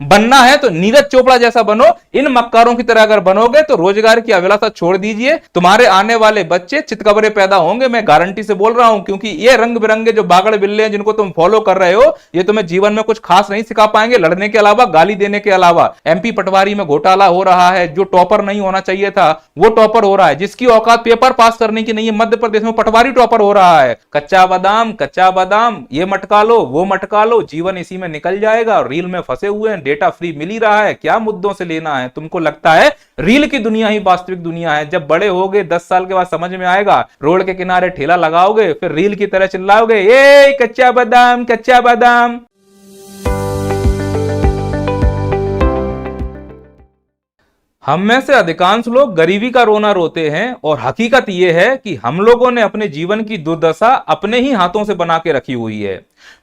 बनना है तो नीरज चोपड़ा जैसा बनो। इन मक्कारों की तरह अगर बनोगे तो रोजगार की अभिलाषा छोड़ दीजिए, तुम्हारे आने वाले बच्चे चितकबरे पैदा होंगे, मैं गारंटी से बोल रहा हूं। क्योंकि ये रंग बिरंगे जो बागड़ बिल्ले हैं जिनको तुम फॉलो कर रहे हो, ये तुम्हें जीवन में कुछ खास नहीं सिखा पाएंगे, लड़ने के अलावा, गाली देने के अलावा। एमपी पटवारी में घोटाला हो रहा है, जो टॉपर नहीं होना चाहिए था वो टॉपर हो रहा है, जिसकी औकात पेपर पास करने की नहीं है, मध्य प्रदेश में पटवारी टॉपर हो रहा है। कच्चा बादाम ये मटका लो वो मटका लो, जीवन इसी में निकल जाएगा। रील में फंसे हुए हैं, डेटा फ्री मिल ही रहा है, क्या मुद्दों से लेना है। तुमको लगता है रील की दुनिया ही वास्तविक दुनिया है। जब बड़े होगे 10 साल के बाद समझ में आएगा, रोड के किनारे ठेला लगाओगे, फिर रील की तरह चिल्लाओगे, ए कच्चा बादाम कच्चा बादाम। हम में से अधिकांश लोग गरीबी का रोना रोते हैं, और हकीकत यह है कि हम लोगों ने अपने जीवन की दुर्दशा अपने ही हाथों से बना के रखी हुई है।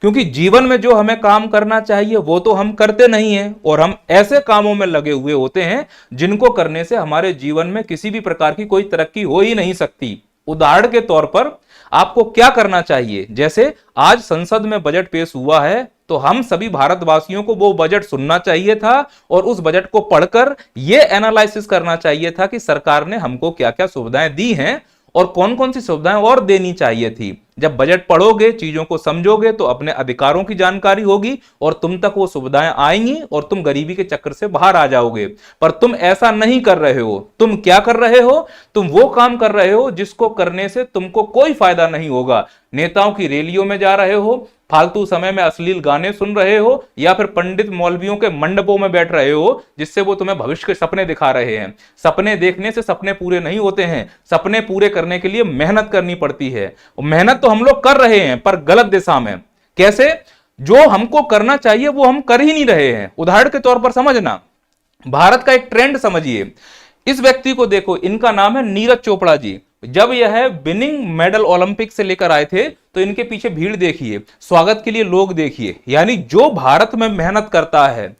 क्योंकि जीवन में जो हमें काम करना चाहिए वो तो हम करते नहीं हैं, और हम ऐसे कामों में लगे हुए होते हैं जिनको करने से हमारे जीवन में किसी भी प्रकार की कोई तरक्की हो ही नहीं सकती। उदाहरण के तौर पर आपको क्या करना चाहिए, जैसे आज संसद में बजट पेश हुआ है, तो हम सभी भारतवासियों को वो बजट सुनना चाहिए था, और उस बजट को पढ़कर यह एनालिसिस करना चाहिए था कि सरकार ने हमको क्या क्या सुविधाएं दी हैं और कौन कौन सी सुविधाएं और देनी चाहिए थी। जब बजट पढ़ोगे, चीजों को समझोगे, तो अपने अधिकारों की जानकारी होगी और तुम तक वो सुविधाएं आएंगी और तुम गरीबी के चक्कर से बाहर आ जाओगे। पर तुम ऐसा नहीं कर रहे हो। तुम क्या कर रहे हो? तुम वो काम कर रहे हो जिसको करने से तुमको कोई फायदा नहीं होगा। नेताओं की रैलियों में जा रहे हो, फालतू समय में अश्लील गाने सुन रहे हो, या फिर पंडित मौलवियों के मंडपों में बैठ रहे हो जिससे वो तुम्हें भविष्य के सपने दिखा रहे हैं। सपने देखने से सपने पूरे नहीं होते हैं। सपने पूरे करने के लिए मेहनत करनी पड़ती है, और मेहनत तो हम लोग कर रहे हैं पर गलत दिशा में। कैसे? जो हमको करना चाहिए वो हम कर ही नहीं रहे हैं। उदाहरण के तौर पर समझना, भारत का एक ट्रेंड समझिए। इस व्यक्ति को देखो, इनका नाम है नीरज चोपड़ा जी। जब यह विनिंग मेडल ओलंपिक से लेकर आए थे तो इनके पीछे भीड़ देखिए, स्वागत के लिए लोग देखिए। यानी जो भारत में मेहनत करता है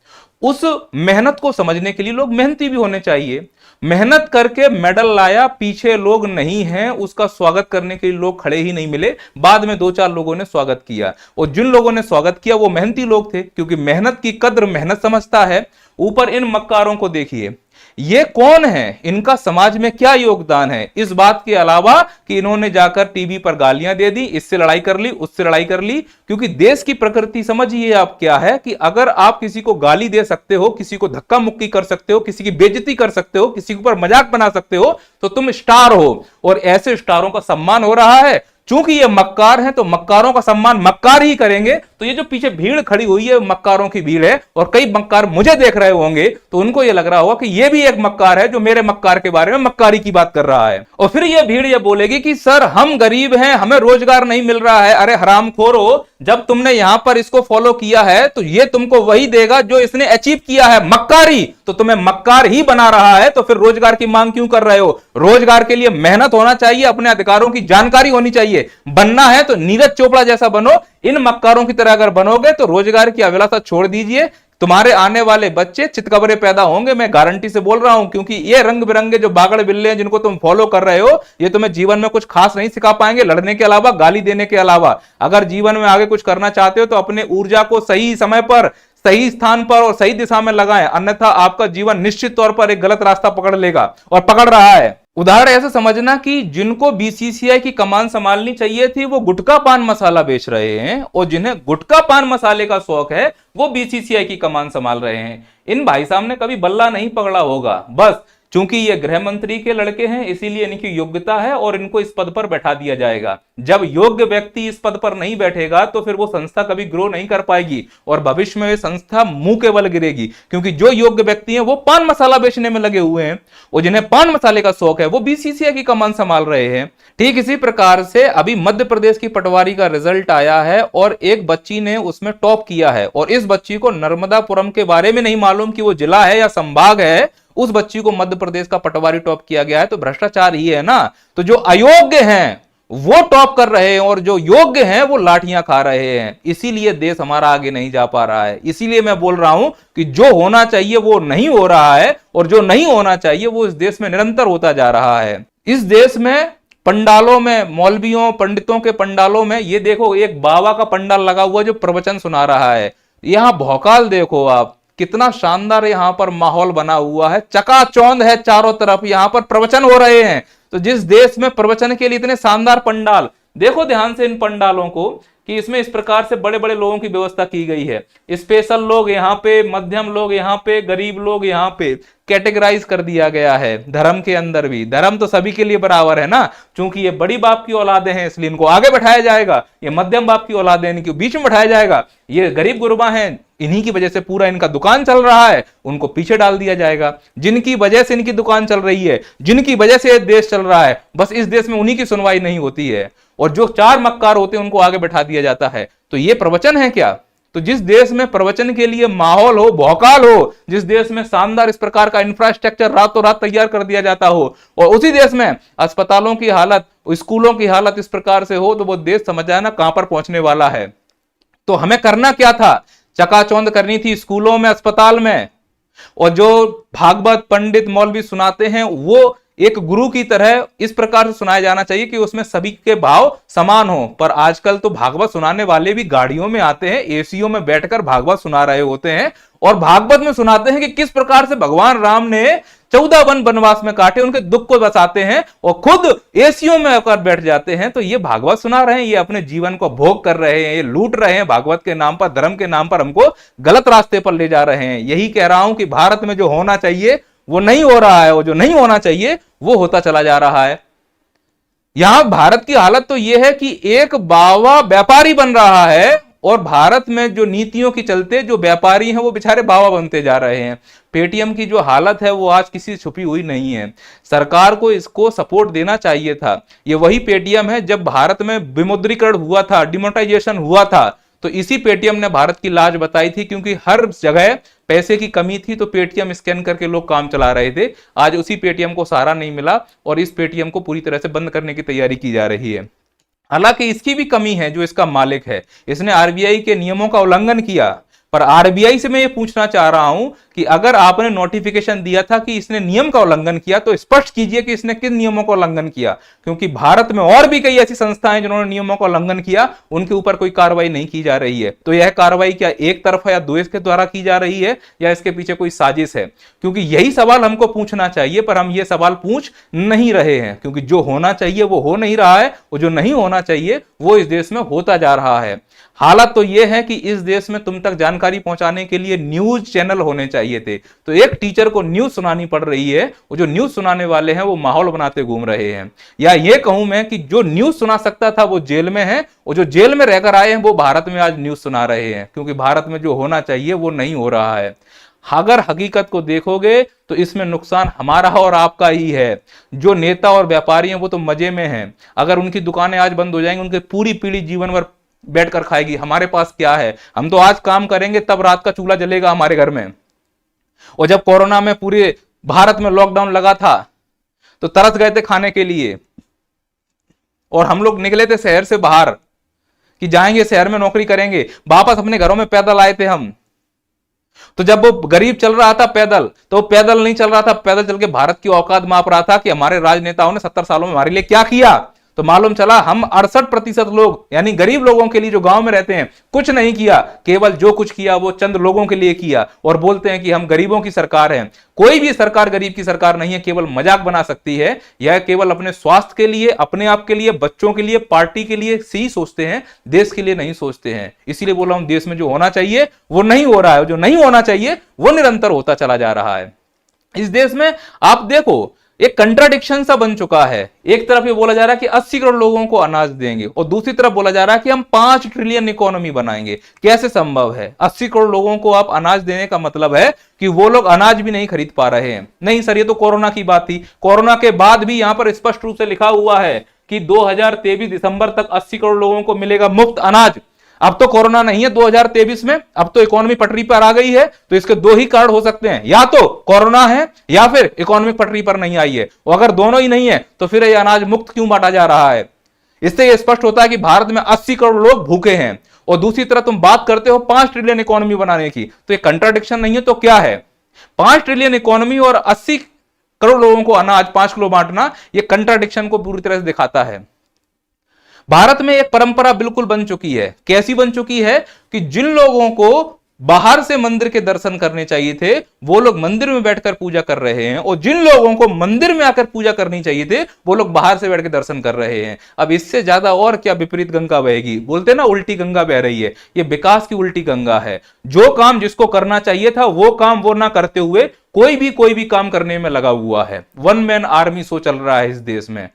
उस मेहनत को समझने के लिए लोग मेहनती भी होने चाहिए। मेहनत करके मेडल लाया, पीछे लोग नहीं हैं, उसका स्वागत करने के लिए लोग खड़े ही नहीं मिले। बाद में 2-4 लोगों ने स्वागत किया, और जिन लोगों ने स्वागत किया वो मेहनती लोग थे, क्योंकि मेहनत की कद्र मेहनत समझता है। ऊपर इन मक्कारों को देखिए, ये कौन है, इनका समाज में क्या योगदान है, इस बात के अलावा कि इन्होंने जाकर टीवी पर गालियां दे दी, इससे लड़ाई कर ली, उससे लड़ाई कर ली। क्योंकि देश की प्रकृति समझिए आप क्या है, कि अगर आप किसी को गाली दे सकते हो, किसी को धक्का मुक्की कर सकते हो, किसी की बेइज्जती कर सकते हो, किसी के ऊपर मजाक बना सकते हो, तो तुम स्टार हो। और ऐसे स्टारों का सम्मान हो रहा है। चूंकि ये मक्कार हैं तो मक्कारों का सम्मान मक्कार ही करेंगे। तो ये जो पीछे भीड़ खड़ी हुई है मक्कारों की भीड़ है, और कई मक्कार मुझे देख रहे होंगे तो उनको ये लग रहा होगा कि ये भी एक मक्कार है जो मेरे मक्कार के बारे में मक्कारी की बात कर रहा है। और फिर ये भीड़ ये बोलेगी कि सर हम गरीब हैं, हमें रोजगार नहीं मिल रहा है। अरे हरामखोरो, जब तुमने यहां पर इसको फॉलो किया है तो ये तुमको वही देगा जो इसने अचीव किया है, मक्कारी। तो तुम्हें मक्कार ही बना रहा है, तो फिर रोजगार की मांग क्यों कर रहे हो? रोजगार के लिए मेहनत होना चाहिए, अपने अधिकारों की जानकारी होनी चाहिए। बनना है तो नीरज चोपड़ा जैसा बनो। इन मक्कारों की तरह अगर बनोगे तो रोजगार की अभिलाषा छोड़ दीजिए, तुम्हारे आने वाले बच्चे चितकबरे पैदा होंगे, मैं गारंटी से बोल रहा हूं। क्योंकि ये रंग बिरंगे जो बागड़ बिल्ले हैं जिनको तुम फॉलो कर रहे हो, ये तुम्हें जीवन में कुछ खास नहीं सिखा पाएंगे, लड़ने के अलावा, गाली देने के अलावा। अगर जीवन में आगे कुछ करना चाहते हो तो अपने ऊर्जा को सही समय पर, सही स्थान पर और सही दिशा में लगाएं, अन्यथा आपका जीवन निश्चित तौर पर एक गलत रास्ता पकड़ लेगा, और पकड़ रहा है। उदाहरण ऐसे समझना कि जिनको बीसीसीआई की कमान संभालनी चाहिए थी वो गुटखा पान मसाला बेच रहे हैं, और जिन्हें गुटखा पान मसाले का शौक है वो बीसीसीआई की कमान संभाल रहे हैं। इन भाई साहब ने कभी बल्ला नहीं पकड़ा होगा, बस चूंकि ये गृह मंत्री के लड़के हैं इसीलिए इनकी योग्यता है और इनको इस पद पर बैठा दिया जाएगा। जब योग्य व्यक्ति इस पद पर नहीं बैठेगा तो फिर वो संस्था कभी ग्रो नहीं कर पाएगी, और भविष्य में ये संस्था मुंह के बल गिरेगी। क्योंकि जो योग्य व्यक्ति हैं वो पान मसाला बेचने में लगे हुए हैं, और जिन्हें पान मसाले का शौक है वो बीसीसीआई की कमान संभाल रहे हैं। ठीक इसी प्रकार से अभी मध्य प्रदेश की पटवारी का रिजल्ट आया है, और एक बच्ची ने उसमें टॉप किया है, और इस बच्ची को नर्मदापुरम के बारे में नहीं मालूम कि वो जिला है या संभाग है। उस बच्ची को मध्य प्रदेश का पटवारी टॉप किया गया है, तो भ्रष्टाचार ही है ना। तो जो अयोग्य हैं वो टॉप कर रहे हैं, और जो योग्य हैं वो लाठियां खा रहे हैं। इसीलिए देश हमारा आगे नहीं जा पा रहा है। इसीलिए मैं बोल रहा हूं कि जो होना चाहिए वो नहीं हो रहा है, और जो नहीं होना चाहिए वो इस देश में निरंतर होता जा रहा है। इस देश में पंडालों में, मौलवियों पंडितों के पंडालों में, ये देखो एक बाबा का पंडाल लगा हुआ जो प्रवचन सुना रहा है। यहां भौकाल देखो आप, कितना शानदार यहां पर माहौल बना हुआ है, चकाचौंध है चारों तरफ, यहां पर प्रवचन हो रहे हैं। तो जिस देश में प्रवचन के लिए इतने शानदार पंडाल, देखो ध्यान से इन पंडालों को कि इसमें इस प्रकार से बड़े बड़े लोगों की व्यवस्था की गई है। स्पेशल लोग यहाँ पे, मध्यम लोग यहाँ पे, गरीब लोग यहाँ पे कैटेगराइज कर दिया गया है। धर्म के अंदर भी, धर्म तो सभी के लिए बराबर है ना, क्योंकि ये बड़ी बाप की औलादे हैं इसलिए इनको आगे बैठाया जाएगा, ये मध्यम बाप की औलादे हैं इनके बीच में बैठाया जाएगा, ये गरीब गुरबा हैं इन्हीं की वजह से पूरा इनका दुकान चल रहा है, उनको पीछे डाल दिया जाएगा। जिनकी वजह से इनकी दुकान चल रही है, जिनकी वजह से देश चल रहा है, बस इस देश में उन्हीं की सुनवाई नहीं होती है, और जो चार मक्कार होते हैं उनको आगे बैठा दिया जाता है। तो ये प्रवचन है क्या? तो जिस देश में प्रवचन के लिए माहौल हो, भौकाल हो, जिस देश में शानदार इस प्रकार का इंफ्रास्ट्रक्चर रातों रात तैयार कर दिया जाता हो, और उसी देश में अस्पतालों की हालत, स्कूलों की हालत इस प्रकार से हो, तो वो देश समझ जाए ना कहां पर पहुंचने वाला है। तो हमें करना क्या था? चकाचौंध करनी थी स्कूलों में, अस्पताल में, और जो भागवत पंडित मौलवी सुनाते हैं वो एक गुरु की तरह इस प्रकार से सुनाया जाना चाहिए कि उसमें सभी के भाव समान हो। पर आजकल तो भागवत सुनाने वाले भी गाड़ियों में आते हैं, एसीओ में बैठकर भागवत सुना रहे होते हैं, और भागवत में सुनाते हैं कि किस प्रकार से भगवान राम ने 14 वन वनवास में काटे, उनके दुख को बचाते हैं, और खुद एसीओ में आकर बैठ जाते हैं। तो ये भागवत सुना रहे हैं, ये अपने जीवन को भोग कर रहे हैं, ये लूट रहे हैं भागवत के नाम पर, धर्म के नाम पर हमको गलत रास्ते पर ले जा रहे हैं। यही कह रहा हूं कि भारत में जो होना चाहिए वो नहीं हो रहा है, और जो नहीं होना चाहिए वो होता चला जा रहा है। यहां भारत की हालत तो यह है कि एक बावा व्यापारी बन रहा है, और भारत में जो नीतियों की चलते जो व्यापारी हैं वो बेचारे बावा बनते जा रहे हैं। पेटीएम की जो हालत है वो आज किसी छुपी हुई नहीं है, सरकार को इसको सपोर्ट देना चाहिए था। ये वही पेटीएम है जब भारत में विमुद्रीकरण हुआ था, डिमोनेटाइजेशन हुआ था, तो इसी पेटीएम ने भारत की लाज बताई थी, क्योंकि हर जगह पैसे की कमी थी तो पेटीएम स्कैन करके लोग काम चला रहे थे। आज उसी पेटीएम को सहारा नहीं मिला और इस पेटीएम को पूरी तरह से बंद करने की तैयारी की जा रही है। हालांकि इसकी भी कमी है, जो इसका मालिक है, इसने आरबीआई के नियमों का उल्लंघन किया। पर आरबीआई से मैं ये पूछना चाह रहा हूं कि अगर आपने नोटिफिकेशन दिया था कि इसने नियम का उल्लंघन किया, तो स्पष्ट कीजिए कि इसने किन नियमों का उल्लंघन किया, क्योंकि भारत में और भी कई ऐसी संस्थाएं जिन्होंने नियमों का उल्लंघन किया, उनके ऊपर कोई कार्रवाई नहीं की जा रही है। तो यह कार्रवाई क्या एक तरफा या द्वेष के द्वारा की जा रही है, या इसके पीछे कोई साजिश है? क्योंकि यही सवाल हमको पूछना चाहिए, पर हम ये सवाल पूछ नहीं रहे हैं, क्योंकि जो होना चाहिए वो हो नहीं रहा है, और जो नहीं होना चाहिए वो इस देश में होता जा रहा है। हालत तो यह है कि इस देश में तुम तक जानकारी पहुंचाने के लिए न्यूज चैनल होने चाहिए थे, तो एक टीचर को न्यूज सुनानी पड़ रही है, और जो न्यूज सुनाने वाले हैं वो माहौल बनाते घूम रहे हैं। या ये कहूं मैं कि जो न्यूज सुना सकता था वो जेल में है, और जो जेल में रहकर आए हैं वो भारत में आज न्यूज सुना रहे हैं, क्योंकि भारत में जो होना चाहिए वो नहीं हो रहा है। अगर हकीकत को देखोगे तो इसमें नुकसान हमारा और आपका ही है। जो नेता और व्यापारी हैं वो तो मजे में हैं, अगर उनकी दुकानें आज बंद हो जाएंगी, उनकी पूरी पीढ़ी जीवन भर बैठकर खाएगी। हमारे पास क्या है? हम तो आज काम करेंगे तब रात का चूल्हा जलेगा हमारे घर में। और जब कोरोना में पूरे भारत में लॉकडाउन लगा था तो तरस गए थे खाने के लिए, और हम लोग निकले थे शहर से बाहर कि जाएंगे शहर में नौकरी करेंगे, वापस अपने घरों में पैदल आए थे हम। तो जब वो गरीब चल रहा था पैदल, तो वो पैदल नहीं चल रहा था, पैदल चल के भारत की औकात माप रहा था कि हमारे राजनेताओं ने 70 सालों में हमारे लिए क्या किया। तो मालूम चला हम 68% लोग, यानी गरीब लोगों के लिए जो गांव में रहते हैं, कुछ नहीं किया, केवल जो कुछ किया वो चंद लोगों के लिए किया, और बोलते हैं कि हम गरीबों की सरकार है। कोई भी सरकार गरीब की सरकार नहीं है, केवल मजाक बना सकती है। यह केवल अपने स्वास्थ्य के लिए, अपने आप के लिए, बच्चों के लिए, पार्टी के लिए ही सोचते हैं, देश के लिए नहीं सोचते हैं। इसीलिए बोला हूं देश में जो होना चाहिए वो नहीं हो रहा है, जो नहीं होना चाहिए वो निरंतर होता चला जा रहा है। इस देश में आप देखो एक कंट्राडिक्शन सा बन चुका है। एक तरफ ये बोला जा रहा है कि 80 करोड़ लोगों को अनाज देंगे, और दूसरी तरफ बोला जा रहा है कि हम 5 ट्रिलियन इकोनॉमी बनाएंगे। कैसे संभव है? 80 करोड़ लोगों को आप अनाज देने का मतलब है कि वो लोग अनाज भी नहीं खरीद पा रहे हैं। नहीं सर, ये तो कोरोना की बात थी। कोरोना के बाद भी यहां पर स्पष्ट रूप से लिखा हुआ है कि 2023 दिसंबर तक 80 करोड़ लोगों को मिलेगा मुफ्त अनाज। अब तो कोरोना नहीं है 2023 में, अब तो इकोनॉमी पटरी पर आ गई है। तो इसके दो ही कारण हो सकते हैं, या तो कोरोना है या फिर इकोनॉमिक पटरी पर नहीं आई है। और अगर दोनों ही नहीं है तो फिर ये अनाज मुफ्त क्यों बांटा जा रहा है? इससे यह स्पष्ट होता है कि भारत में 80 करोड़ लोग भूखे हैं, और दूसरी तरफ तुम बात करते हो 5 ट्रिलियन इकोनॉमी बनाने की। तो ये कंट्राडिक्शन नहीं है तो क्या है? 5 ट्रिलियन इकोनॉमी और 80 करोड़ लोगों को अनाज 5 किलो बांटना, यह कंट्राडिक्शन को पूरी तरह से दिखाता है। भारत में एक परंपरा बिल्कुल बन चुकी है। कैसी बन चुकी है कि जिन लोगों को बाहर से मंदिर के दर्शन करने चाहिए थे, वो लोग मंदिर में बैठकर पूजा कर रहे हैं, और जिन लोगों को मंदिर में आकर पूजा करनी चाहिए थे वो लोग बाहर से बैठ के दर्शन कर रहे हैं। अब इससे ज्यादा और क्या विपरीत गंगा बहेगी? बोलते ना उल्टी गंगा बह रही है, ये विकास की उल्टी गंगा है। जो काम जिसको करना चाहिए था वो काम वो ना करते हुए कोई भी काम करने में लगा हुआ है। वन मैन आर्मी शो चल रहा है इस देश में।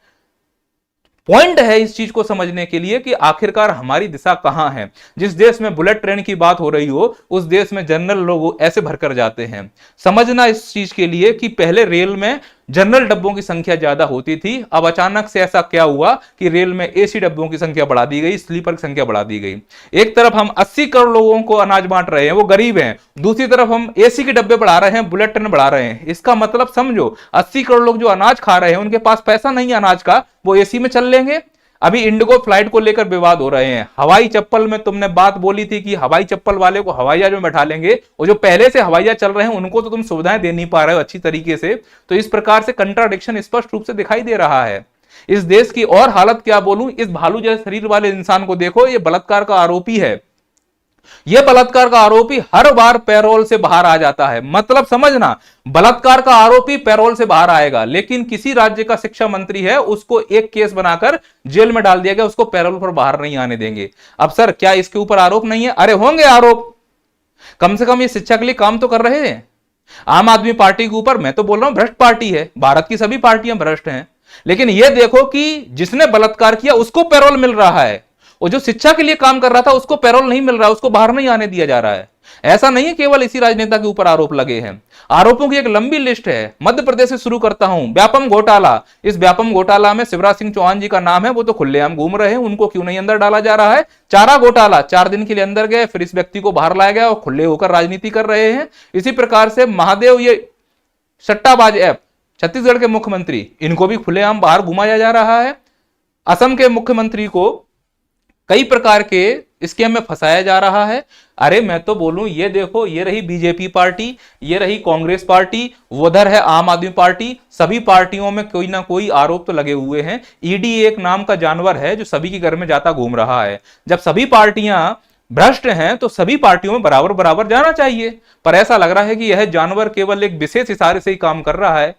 पॉइंट है इस चीज को समझने के लिए कि आखिरकार हमारी दिशा कहां है। जिस देश में बुलेट ट्रेन की बात हो रही हो उस देश में जनरल लोग ऐसे भरकर जाते हैं। समझना इस चीज के लिए कि पहले रेल में जनरल डब्बों की संख्या ज्यादा होती थी, अब अचानक से ऐसा क्या हुआ कि रेल में एसी डब्बों की संख्या बढ़ा दी गई, स्लीपर की संख्या बढ़ा दी गई। एक तरफ हम 80 करोड़ लोगों को अनाज बांट रहे हैं, वो गरीब हैं, दूसरी तरफ हम एसी के डब्बे बढ़ा रहे हैं, बुलेट ट्रेन बढ़ा रहे हैं। इसका मतलब समझो 80 करोड़ लोग जो अनाज खा रहे हैं उनके पास पैसा नहीं है अनाज का, वो एसी में चल लेंगे। अभी इंडिगो फ्लाइट को लेकर विवाद हो रहे हैं। हवाई चप्पल में तुमने बात बोली थी कि हवाई चप्पल वाले को हवाई जहाज में बैठा लेंगे, और जो पहले से हवाई जहाज चल रहे हैं उनको तो तुम सुविधाएं दे नहीं पा रहे हो अच्छी तरीके से। तो इस प्रकार से कंट्राडिक्शन स्पष्ट रूप से दिखाई दे रहा है। इस देश की और हालत क्या बोलूं, इस भालू जैसे शरीर वाले इंसान को देखो, ये बलात्कार का आरोपी है। यह बलात्कार का आरोपी हर बार पैरोल से बाहर आ जाता है। मतलब समझना, बलात्कार का आरोपी पैरोल से बाहर आएगा, लेकिन किसी राज्य का शिक्षा मंत्री है उसको एक केस बनाकर जेल में डाल दिया गया, उसको पैरोल पर बाहर नहीं आने देंगे। अब सर क्या इसके ऊपर आरोप नहीं है? अरे होंगे आरोप, कम से कम ये शिक्षा के लिए काम तो कर रहे हैं। आम आदमी पार्टी के ऊपर मैं तो बोल रहा हूं भ्रष्ट पार्टी है, भारत की सभी पार्टियां भ्रष्ट हैं, लेकिन यह देखो कि जिसने बलात्कार किया उसको पैरोल मिल रहा है, और जो शिक्षा के लिए काम कर रहा था उसको पैरोल नहीं मिल रहा है, उसको बाहर नहीं आने दिया जा रहा है। ऐसा नहीं है केवल इसी राजनेता के ऊपर आरोप लगे हैं, आरोपों की एक लंबी लिस्ट है। मध्य प्रदेश से शुरू करता हूं, व्यापम घोटाला। इस व्यापम घोटाला में शिवराज सिंह चौहान जी का नाम है, वो तो खुलेआम घूम रहे हैं, उनको क्यों नहीं अंदर डाला जा रहा है? चारा घोटाला, 4 दिन के लिए अंदर गए, फिर इस व्यक्ति को बाहर लाया गया और खुले होकर राजनीति कर रहे हैं। इसी प्रकार से महादेव, ये सट्टाबाज ऐप, छत्तीसगढ़ के मुख्यमंत्री, इनको भी खुलेआम बाहर घुमाया जा रहा है। असम के मुख्यमंत्री को कई प्रकार के स्कैम में फंसाया जा रहा है। अरे मैं तो बोलूं, ये देखो, ये रही बीजेपी पार्टी, ये रही कांग्रेस पार्टी, उधर है आम आदमी पार्टी, सभी पार्टियों में कोई ना कोई आरोप तो लगे हुए हैं। ईडी एक नाम का जानवर है जो सभी के घर में जाता घूम रहा है। जब सभी पार्टियां भ्रष्ट हैं तो सभी पार्टियों में बराबर बराबर जाना चाहिए, पर ऐसा लग रहा है कि यह जानवर केवल एक विशेष इशारे से ही काम कर रहा है।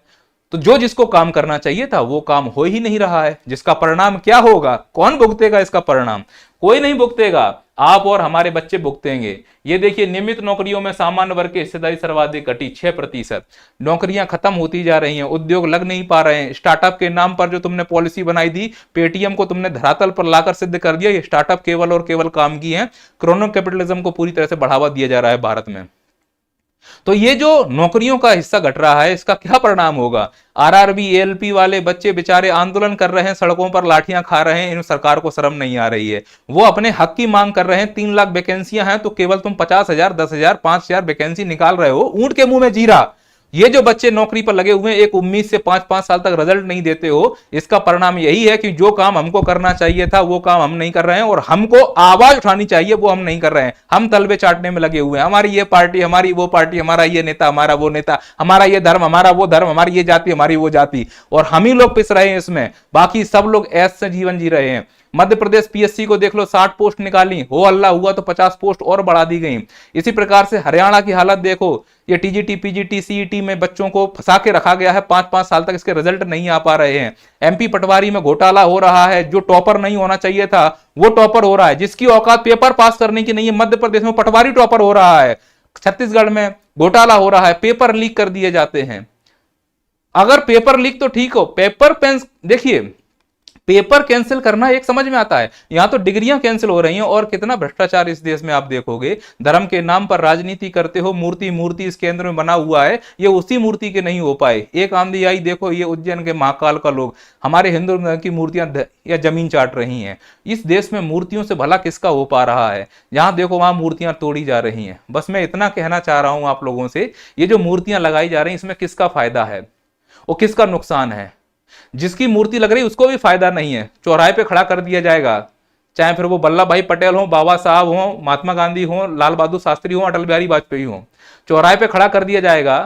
तो जो जिसको काम करना चाहिए था वो काम हो ही नहीं रहा है, जिसका परिणाम क्या होगा? कौन भुगतेगा इसका परिणाम? कोई नहीं भुगतेगा, आप और हमारे बच्चे भुगतेंगे। ये देखिए, नियमित नौकरियों में सामान्य वर्ग की हिस्सेदारी सर्वाधिक घटी 6%। नौकरियां खत्म होती जा रही हैं, उद्योग लग नहीं पा रहे हैं। स्टार्टअप के नाम पर जो तुमने पॉलिसी बनाई थी, पेटीएम को तुमने धरातल पर लाकर सिद्ध कर दिया, ये स्टार्टअप केवल और केवल काम की है। क्रोनो कैपिटलिज्म को पूरी तरह से बढ़ावा दिया जा रहा है भारत में। तो ये जो नौकरियों का हिस्सा घट रहा है, इसका क्या परिणाम होगा? आरआरबी, एएलपी वाले बच्चे बेचारे आंदोलन कर रहे हैं, सड़कों पर लाठियां खा रहे हैं, इन सरकार को शर्म नहीं आ रही है। वो अपने हक की मांग कर रहे हैं। 3 लाख वैकेंसियां हैं तो केवल तुम 50,000, 10,000, 5,000 वैकेंसी निकाल रहे हो, ऊंट के मुंह में जीरा। ये जो बच्चे नौकरी पर लगे हुए हैं, एक उम्मीद से 5-5 साल तक रिजल्ट नहीं देते हो, इसका परिणाम यही है कि जो काम हमको करना चाहिए था वो काम हम नहीं कर रहे हैं, और हमको आवाज उठानी चाहिए वो हम नहीं कर रहे हैं। हम तलबे चाटने में लगे हुए हैं, हमारी ये पार्टी, हमारी वो पार्टी, हमारा ये नेता, हमारा वो नेता, हमारा ये धर्म, हमारा वो धर्म, हमारी ये जाति, हमारी वो जाति, और हम ही लोग पिस रहे हैं इसमें। बाकी सब लोग ऐसे जीवन जी रहे हैं। मध्य प्रदेश पीएससी को देख लो, 60 पोस्ट निकाली, हो अल्लाह हुआ तो 50 पोस्ट और बढ़ा दी गई। इसी प्रकार से हरियाणा की हालत देखो, ये टीजीटी, पीजीटी, सीईटी में बच्चों को फंसा के रखा गया है, 5-5 साल तक इसके रिजल्ट नहीं आ पा रहे हैं। एमपी पटवारी में घोटाला हो रहा है, जो टॉपर नहीं होना चाहिए था वो टॉपर हो रहा है, जिसकी औकात पेपर पास करने की नहीं है, मध्य प्रदेश में पटवारी टॉपर हो रहा है। छत्तीसगढ़ में घोटाला हो रहा है, पेपर लीक कर दिए जाते हैं। अगर पेपर लीक तो ठीक हो, पेपर पेन, देखिए पेपर कैंसिल करना एक समझ में आता है, यहां तो डिग्रियां कैंसिल हो रही हैं। और कितना भ्रष्टाचार इस देश में आप देखोगे, धर्म के नाम पर राजनीति करते हो, मूर्ति इस केंद्र में बना हुआ है, ये उसी मूर्ति के नहीं हो पाए। एक आंधी आई, देखो ये उज्जैन के महाकाल का लोग हमारे हिंदू की मूर्तियां या जमीन चाट रही हैं। इस देश में मूर्तियों से भला किसका हो पा रहा है? जहां देखो वहां मूर्तियां तोड़ी जा रही हैं। बस मैं इतना कहना चाह रहा हूं आप लोगों से, ये जो मूर्तियां लगाई जा रही हैं इसमें किसका फायदा है और किसका नुकसान है? जिसकी मूर्ति लग रही है उसको भी फायदा नहीं है, चौराहे पे खड़ा कर दिया जाएगा, चाहे फिर वो वल्लभ भाई पटेल हो, बाबा साहब हो, महात्मा गांधी हो, लाल बहादुर शास्त्री हो, अटल बिहारी वाजपेयी हो, चौराहे पे खड़ा कर दिया जाएगा।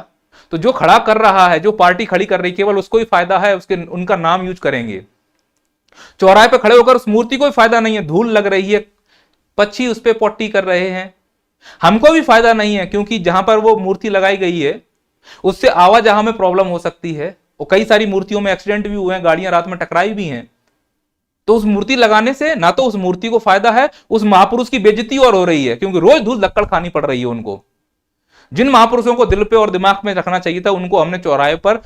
तो जो खड़ा कर रहा है, जो पार्टी खड़ी कर रही है, केवल उसको ही फायदा है, उसके उनका नाम यूज करेंगे। चौराहे पे खड़े होकर उस मूर्ति को भी फायदा नहीं है, धूल लग रही है, पक्षी उस पर पोटी कर रहे हैं, हमको भी फायदा नहीं है, क्योंकि जहां पर वो मूर्ति लगाई गई है उससे आवाजाही में प्रॉब्लम हो सकती है, और कई सारी मूर्तियों में एक्सीडेंट भी हुए हैं, गाड़ियां रात में टकराई भी हैं। तो उस मूर्ति लगाने से ना तो उस मूर्ति को फायदा है, उस महापुरुष की बेइज्जती और हो रही है, क्योंकि रोज धूल लक्कड़ खानी पड़ रही है उनको। जिन महापुरुषों को दिल पे और दिमाग में रखना चाहिए था, उनको हमने चौराहे पर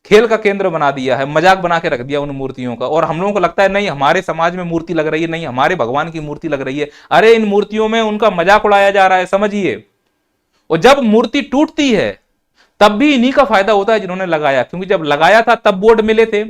खेल का केंद्र बना दिया है, मजाक बना के रख दिया उन मूर्तियों का। और हम लोगों को लगता है नहीं हमारे समाज में मूर्ति लग रही है, नहीं हमारे भगवान की मूर्ति लग रही है। अरे इन मूर्तियों में उनका मजाक उड़ाया जा रहा है, समझिए। और जब मूर्ति टूटती है तब भी इन्हीं का फायदा होता है जिन्होंने लगाया, क्योंकि जब लगाया था तब बोर्ड मिले थे।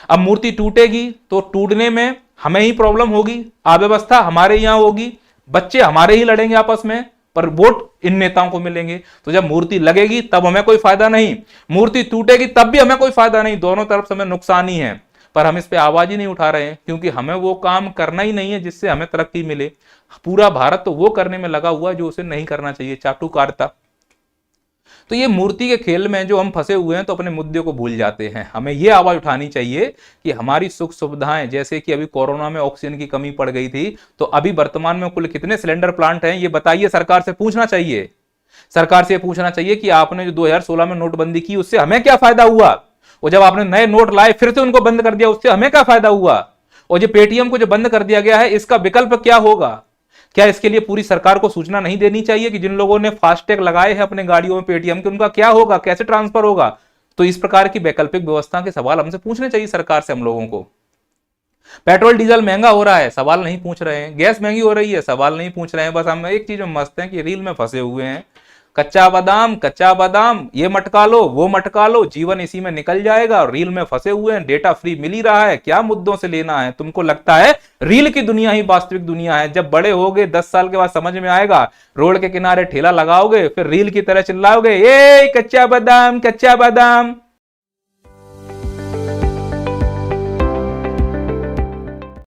अब मूर्ति टूटेगी तो टूटने में हमें ही प्रॉब्लम होगी, अव्यवस्था हमारे यहां होगी, बच्चे हमारे ही लड़ेंगे आपस में, पर वोट इन नेताओं को मिलेंगे। तो जब मूर्ति लगेगी तब हमें कोई फायदा नहीं, मूर्ति टूटेगी तब भी हमें कोई फायदा नहीं, दोनों तरफ से हमें नुकसान ही है। पर हम इस पे आवाज ही नहीं उठा रहे हैं, क्योंकि हमें वो काम करना ही नहीं है जिससे हमें तरक्की मिले। पूरा भारत तो वो करने में लगा हुआ है जो उसे नहीं करना चाहिए, चाटुकारिता। तो ये मूर्ति के खेल में जो हम फंसे हुए हैं, तो अपने मुद्दे को भूल जाते हैं। हमें ये आवाज उठानी चाहिए कि हमारी सुख सुविधाएं, जैसे कि अभी कोरोना में ऑक्सीजन की कमी पड़ गई थी, तो अभी वर्तमान में कुल कितने सिलेंडर प्लांट हैं ये बताइए, सरकार से पूछना चाहिए। सरकार से पूछना चाहिए कि आपने जो 2016 में नोटबंदी की उससे हमें क्या फायदा हुआ, और जब आपने नए नोट लाए फिर से उनको बंद कर दिया उससे हमें क्या फायदा हुआ, और जो पेटीएम को जो बंद कर दिया गया है इसका विकल्प क्या होगा। क्या इसके लिए पूरी सरकार को सूचना नहीं देनी चाहिए कि जिन लोगों ने फास्टैग लगाए हैं अपने गाड़ियों में पेटीएम के, उनका क्या होगा, कैसे ट्रांसफर होगा। तो इस प्रकार की वैकल्पिक व्यवस्था के सवाल हमसे पूछने चाहिए सरकार से हम लोगों को। पेट्रोल डीजल महंगा हो रहा है, सवाल नहीं पूछ रहे हैं। गैस महंगी हो रही है, सवाल नहीं पूछ रहे हैं। बस हम एक चीज में मस्त हैं कि रील में फंसे हुए हैं। कच्चा बादाम ये मटका लो वो मटका लो, जीवन इसी में निकल जाएगा। रील में फंसे हुए हैं, डेटा फ्री मिल ही रहा है, क्या मुद्दों से लेना है। तुमको लगता है रील की दुनिया ही वास्तविक दुनिया है। जब बड़े होगे 10 साल के बाद समझ में आएगा, रोड के किनारे ठेला लगाओगे फिर रील की तरह चिल्लाओगे, ए कच्चा बादाम कच्चा बादाम।